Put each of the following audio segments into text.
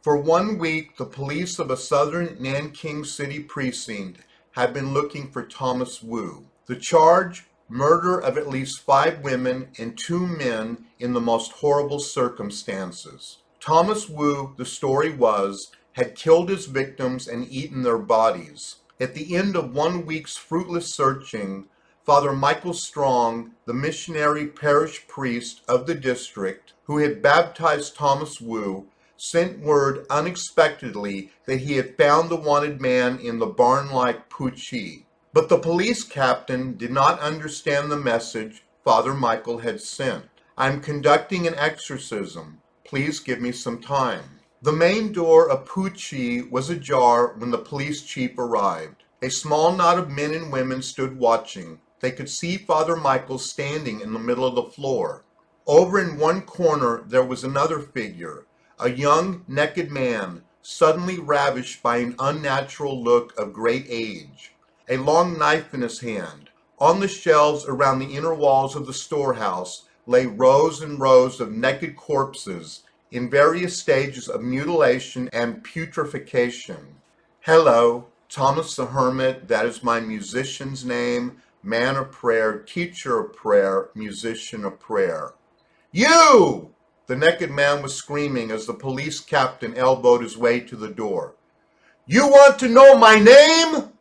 For 1 week, the police of a southern Nanking City precinct had been looking for Thomas Wu. The charge, murder of at least 5 women and 2 men in the most horrible circumstances. Thomas Wu, the story was, had killed his victims and eaten their bodies. At the end of 1 week's fruitless searching, Father Michael Strong, the missionary parish priest of the district who had baptized Thomas Wu, sent word unexpectedly that he had found the wanted man in the barn-like Puchi. But the police captain did not understand the message Father Michael had sent. "I'm conducting an exorcism. Please give me some time." The main door of Puchi was ajar when the police chief arrived. A small knot of men and women stood watching. They could see Father Michael standing in the middle of the floor. Over in one corner there was another figure, a young, naked man, suddenly ravished by an unnatural look of great age, a long knife in his hand. On the shelves around the inner walls of the storehouse lay rows and rows of naked corpses in various stages of mutilation and putrefaction. "Hello, Thomas the Hermit, that is my musician's name, man of prayer, teacher of prayer, musician of prayer." "You!" The naked man was screaming as the police captain elbowed his way to the door. "You want to know my name?"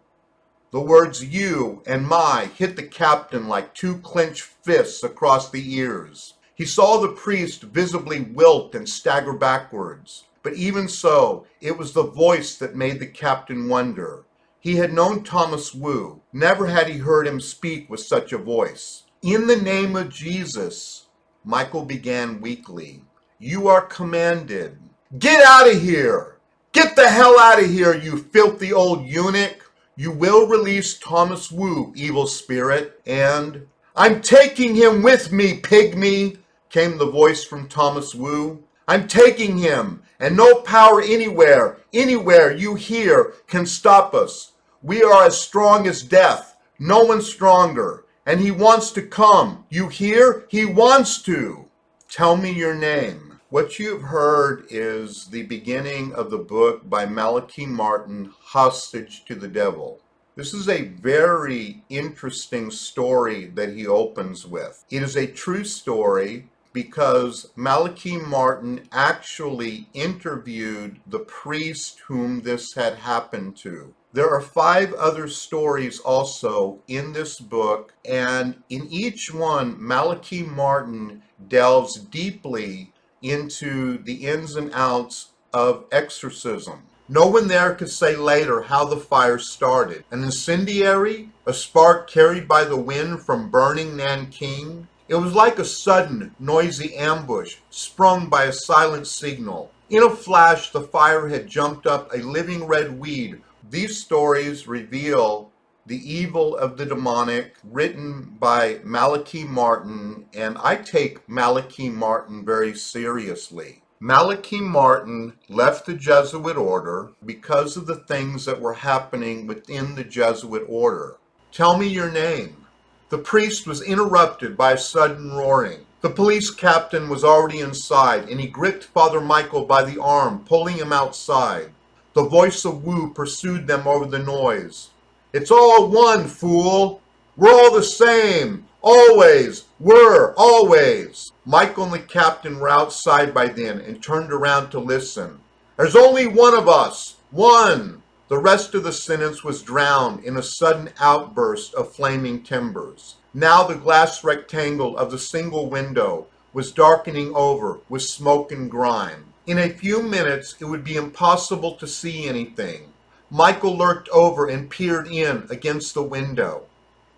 The words "you" and "my" hit the captain like 2 clenched fists across the ears. He saw the priest visibly wilt and stagger backwards. But even so, it was the voice that made the captain wonder. He had known Thomas Wu. Never had he heard him speak with such a voice. "In the name of Jesus," Michael began weakly, "you are commanded. Get out of here! Get the hell out of here, you filthy old eunuch! You will release Thomas Wu, evil spirit, and—" "I'm taking him with me, pygmy," came the voice from Thomas Wu. "I'm taking him, and no power anywhere you hear can stop us. We are as strong as death, no one stronger, and he wants to come. You hear? He wants to." "Tell me your name." What you've heard is the beginning of the book by Malachi Martins, Hostage to the Devil. This is a very interesting story that he opens with. It is a true story because Malachi Martins actually interviewed the priest whom this had happened to. There are 5 other stories also in this book, and in each one, Malachi Martins delves deeply into the ins and outs of exorcism. No one there could say later how the fire started. An incendiary? A spark carried by the wind from burning Nanking? It was like a sudden, noisy ambush, sprung by a silent signal. In a flash, the fire had jumped up a living red weed. These stories reveal the evil of the demonic, written by Malachi Martins, and I take Malachi Martins very seriously. Malachi Martins left the Jesuit order because of the things that were happening within the Jesuit order. "Tell me your name." The priest was interrupted by a sudden roaring. The police captain was already inside, and he gripped Father Michael by the arm, pulling him outside. The voice of Wu pursued them over the noise. "It's all one, fool! We're all the same! Always! We're always!" Michael and the captain were outside by then and turned around to listen. "There's only one of us! One!" The rest of the sentence was drowned in a sudden outburst of flaming timbers. Now the glass rectangle of the single window was darkening over with smoke and grime. In a few minutes it would be impossible to see anything. Michael lurked over and peered in against the window.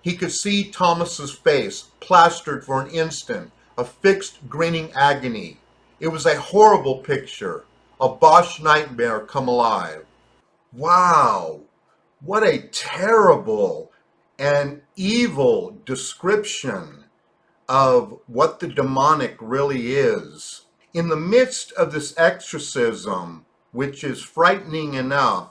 He could see Thomas's face, plastered for an instant, a fixed grinning agony. It was a horrible picture, a Bosch nightmare come alive. Wow, what a terrible and evil description of what the demonic really is. In the midst of this exorcism, which is frightening enough,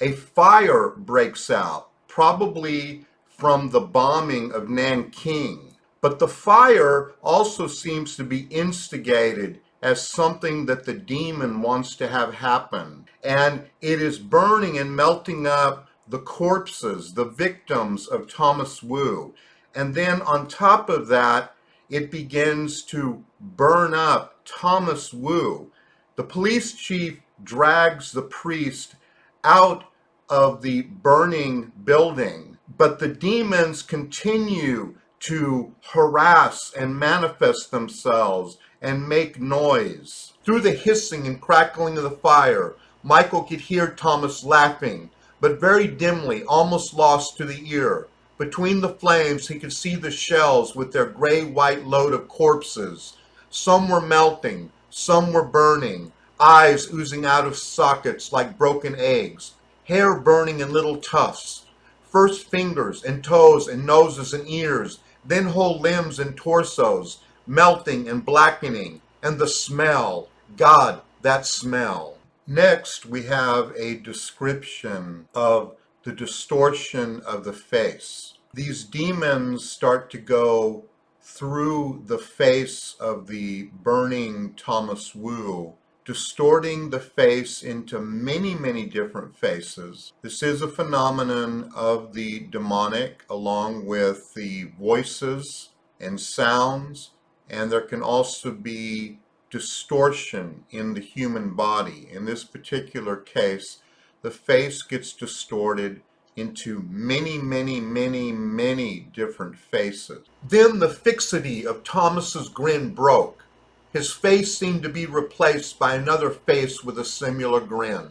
a fire breaks out, probably from the bombing of Nanking. But the fire also seems to be instigated as something that the demon wants to have happen. And it is burning and melting up the corpses, the victims of Thomas Wu. And then on top of that, it begins to burn up Thomas Wu. The police chief drags the priest out of the burning building, but the demons continue to harass and manifest themselves and make noise. Through the hissing and crackling of the fire, Michael could hear Thomas laughing, but very dimly, almost lost to the ear. Between the flames, he could see the shells with their gray-white load of corpses. Some were melting, some were burning, eyes oozing out of sockets like broken eggs, hair burning in little tufts. First fingers and toes and noses and ears, then whole limbs and torsos, melting and blackening. And the smell, God, that smell. Next, we have a description of the distortion of the face. These demons start to go through the face of the burning Thomas Wu, distorting the face into many, many different faces. This is a phenomenon of the demonic, along with the voices and sounds, and there can also be distortion in the human body. In this particular case, the face gets distorted into many, many, many, many different faces. Then the fixity of Thomas's grin broke. His face seemed to be replaced by another face with a similar grin.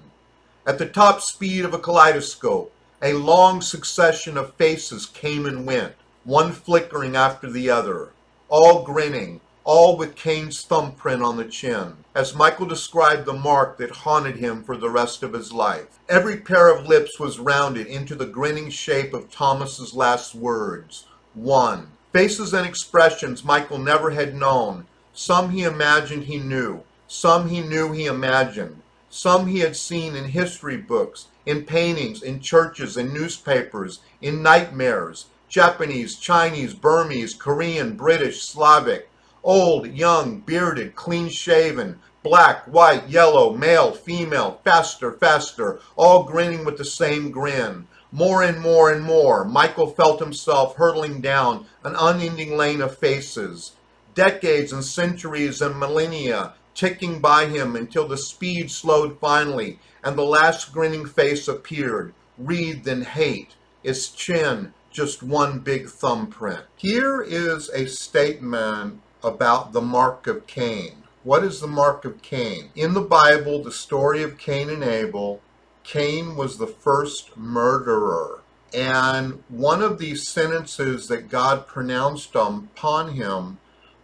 At the top speed of a kaleidoscope, a long succession of faces came and went, one flickering after the other, all grinning, all with Cain's thumbprint on the chin, as Michael described the mark that haunted him for the rest of his life. Every pair of lips was rounded into the grinning shape of Thomas's last words, one. Faces and expressions Michael never had known. Some he imagined he knew. Some he knew he imagined. Some he had seen in history books, in paintings, in churches, in newspapers, in nightmares. Japanese, Chinese, Burmese, Korean, British, Slavic. Old, young, bearded, clean-shaven, black, white, yellow, male, female, faster, faster, all grinning with the same grin. More and more and more, Michael felt himself hurtling down an unending lane of faces. Decades and centuries and millennia ticking by him until the speed slowed finally, and the last grinning face appeared, wreathed in hate, its chin just one big thumbprint. Here is a statement about the mark of Cain. What is the mark of Cain? In the Bible, the story of Cain and Abel, Cain was the first murderer. And one of these sentences that God pronounced upon him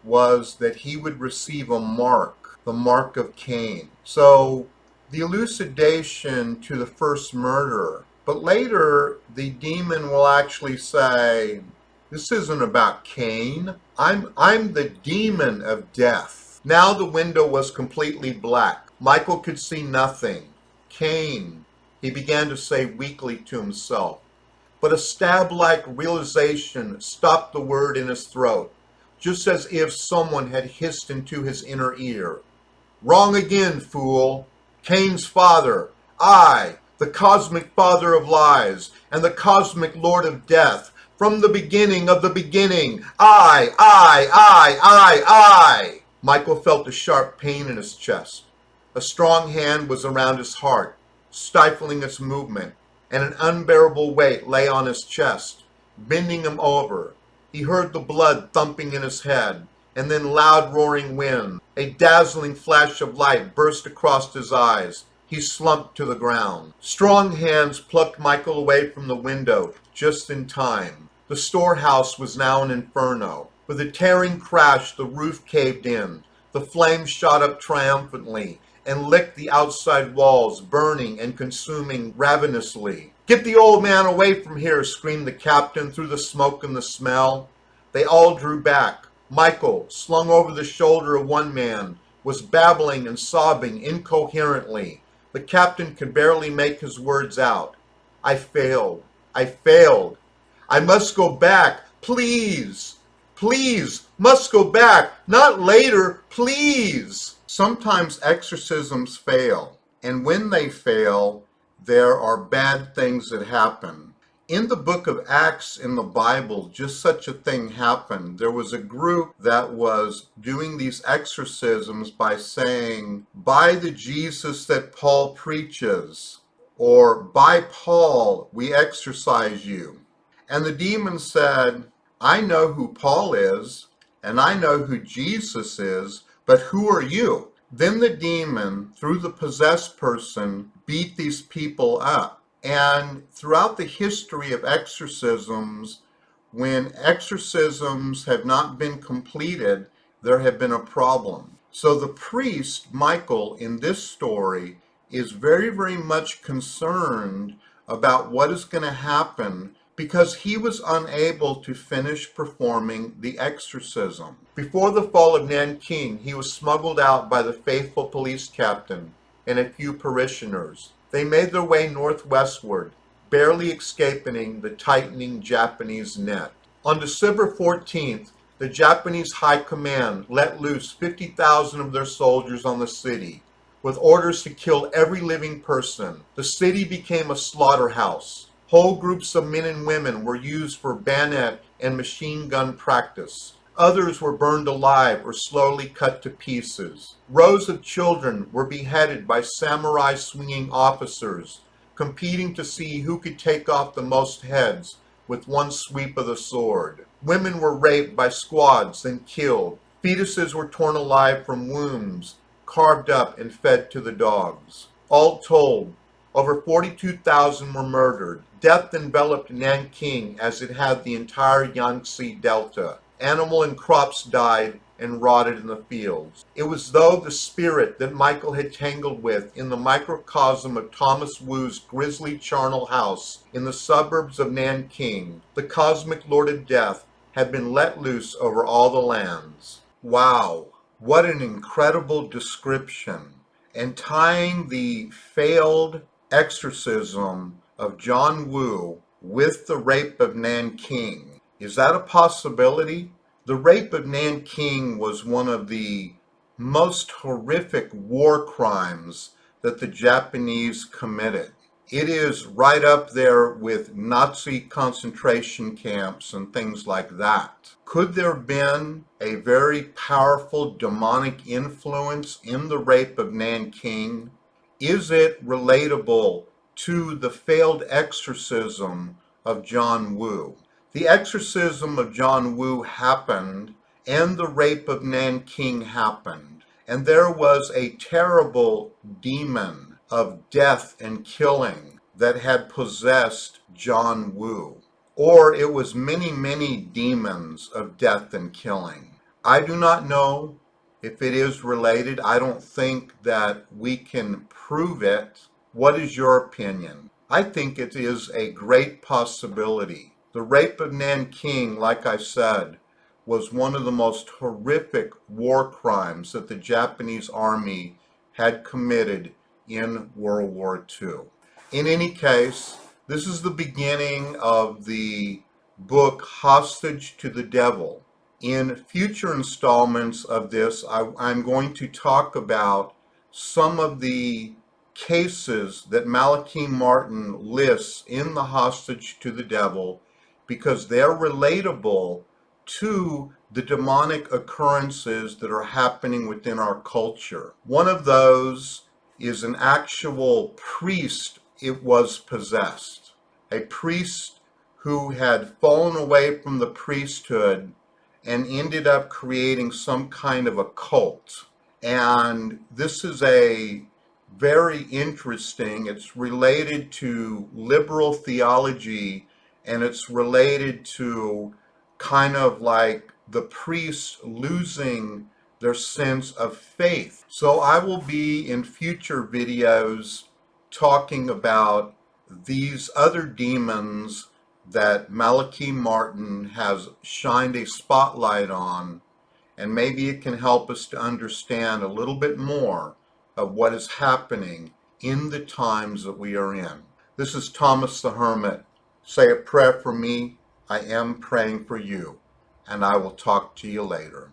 was that he would receive a mark, the mark of Cain. So the elucidation to the first murderer. But later, the demon will actually say, this isn't about Cain. I'm the demon of death. Now the window was completely black. Michael could see nothing. Cain, he began to say weakly to himself. But a stab-like realization stopped the word in his throat, just as if someone had hissed into his inner ear. Wrong again, fool. Cain's father, I, the cosmic father of lies, and the cosmic lord of death, from the beginning of the beginning, I. Michael felt a sharp pain in his chest. A strong hand was around his heart, stifling its movement, and an unbearable weight lay on his chest, bending him over. He heard the blood thumping in his head, and then loud roaring wind. A dazzling flash of light burst across his eyes. He slumped to the ground. Strong hands plucked Michael away from the window, just in time. The storehouse was now an inferno. With a tearing crash, the roof caved in. The flames shot up triumphantly and licked the outside walls, burning and consuming ravenously. Get the old man away from here, screamed the captain through the smoke and the smell. They all drew back. Michael, slung over the shoulder of one man, was babbling and sobbing incoherently. The captain could barely make his words out. I failed. I must go back. Please, must go back. Not later, please. Sometimes exorcisms fail, and when they fail, there are bad things that happen. In the book of Acts in the Bible, just such a thing happened. There was a group that was doing these exorcisms by saying, "By the Jesus that Paul preaches," or "By Paul we exorcise you." And the demon said, "I know who Paul is, and I know who Jesus is, but who are you?" Then the demon, through the possessed person, beat these people up. And throughout the history of exorcisms, when exorcisms have not been completed, there have been a problem. So the priest, Michael, in this story, is very, very much concerned about what is going to happen because he was unable to finish performing the exorcism. Before the fall of Nanking, he was smuggled out by the faithful police captain and a few parishioners. They made their way northwestward, barely escaping the tightening Japanese net. On December 14th, the Japanese High Command let loose 50,000 of their soldiers on the city, with orders to kill every living person. The city became a slaughterhouse. Whole groups of men and women were used for bayonet and machine gun practice. Others were burned alive or slowly cut to pieces. Rows of children were beheaded by samurai swinging officers, competing to see who could take off the most heads with one sweep of the sword. Women were raped by squads and killed. Fetuses were torn alive from wombs, carved up and fed to the dogs. All told, over 42,000 were murdered. Death enveloped Nanking as it had the entire Yangtze Delta. Animal and crops died and rotted in the fields. It was though the spirit that Michael had tangled with in the microcosm of Thomas Wu's grisly charnel house in the suburbs of Nanking, the cosmic lord of death, had been let loose over all the lands. Wow, what an incredible description. And tying the failed exorcism of John Wu with the rape of Nanking. Is that a possibility? The rape of Nanking was one of the most horrific war crimes that the Japanese committed. It is right up there with Nazi concentration camps and things like that. Could there have been a very powerful demonic influence in the rape of Nanking? Is it relatable to the failed exorcism of John Wu? The exorcism of John Wu happened, and the rape of Nanking happened. And there was a terrible demon of death and killing that had possessed John Wu. Or it was many, many demons of death and killing. I do not know if it is related. I don't think that we can prove it. What is your opinion? I think it is a great possibility. The rape of Nanking, like I said, was one of the most horrific war crimes that the Japanese army had committed in World War II. In any case, this is the beginning of the book Hostage to the Devil. In future installments of this, I'm going to talk about some of the cases that Malachi Martin lists in the Hostage to the Devil because they're relatable to the demonic occurrences that are happening within our culture. One of those is an actual priest. It was possessed. A priest who had fallen away from the priesthood and ended up creating some kind of a cult. And this is a very interesting, it's related to liberal theology, and it's related to kind of like the priests losing their sense of faith. So I will be in future videos talking about these other demons that Malachi Martin has shined a spotlight on, and maybe it can help us to understand a little bit more of what is happening in the times that we are in. This is Thomas the Hermit. Say a prayer for me. I am praying for you, and I will talk to you later.